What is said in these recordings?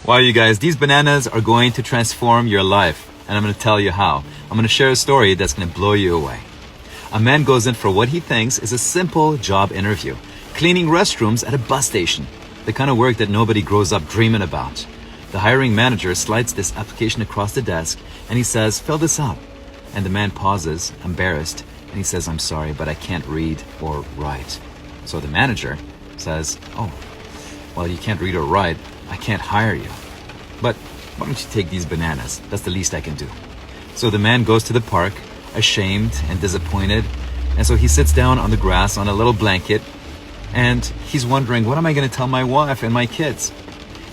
Wow, you guys, these bananas are going to transform your life. And I'm going to tell you how. I'm going to share a story that's going to blow you away. A man goes in for what he thinks is a simple job interview. Cleaning restrooms at a bus station. The kind of work that nobody grows up dreaming about. The hiring manager slides this application across the desk and he says, "Fill this out." And the man pauses, embarrassed, and he says, "I'm sorry, but I can't read or write." So the manager says, "Oh, well, you can't read or write. I can't hire you. But why don't you take these bananas? That's the least I can do." So the man goes to the park, ashamed and disappointed. And so he sits down on the grass on a little blanket and he's wondering, what am I going to tell my wife and my kids?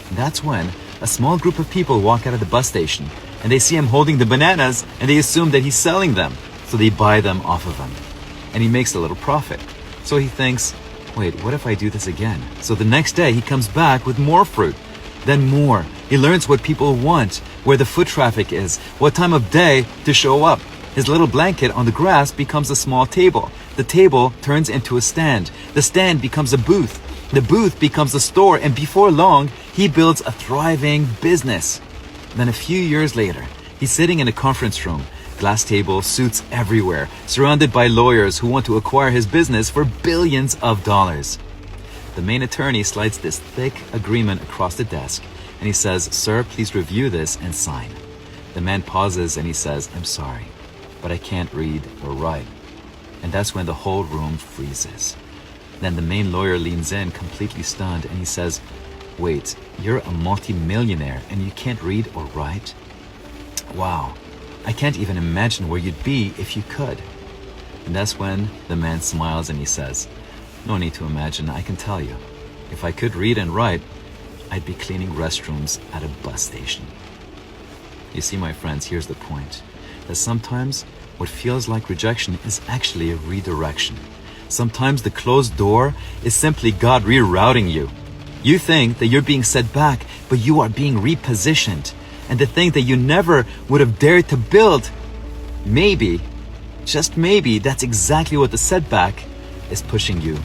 And that's when a small group of people walk out of the bus station and they see him holding the bananas and they assume that he's selling them. So they buy them off of him and he makes a little profit. So he thinks, wait, what if I do this again? So the next day he comes back with more fruit, then more. He learns what people want, where the foot traffic is, what time of day to show up. His little blanket on the grass becomes a small table. The table turns into a stand. The stand becomes a booth. The booth becomes a store, and before long, he builds a thriving business. Then a few years later, he's sitting in a conference room, glass table, suits everywhere, surrounded by lawyers who want to acquire his business for billions of dollars. The main attorney slides this thick agreement across the desk, and he says, "Sir, please review this and sign." The man pauses and he says, "I'm sorry, but I can't read or write." And that's when the whole room freezes. Then the main lawyer leans in, completely stunned, and he says, "Wait, you're a multi-millionaire and you can't read or write? Wow, I can't even imagine where you'd be if you could." And that's when the man smiles and he says, "No need to imagine, I can tell you. If I could read and write, I'd be cleaning restrooms at a bus station." You see, my friends, here's the point. That sometimes what feels like rejection is actually a redirection. Sometimes the closed door is simply God rerouting you. You think that you're being set back, but you are being repositioned. And the thing that you never would have dared to build, maybe, just maybe, that's exactly what the setback is pushing you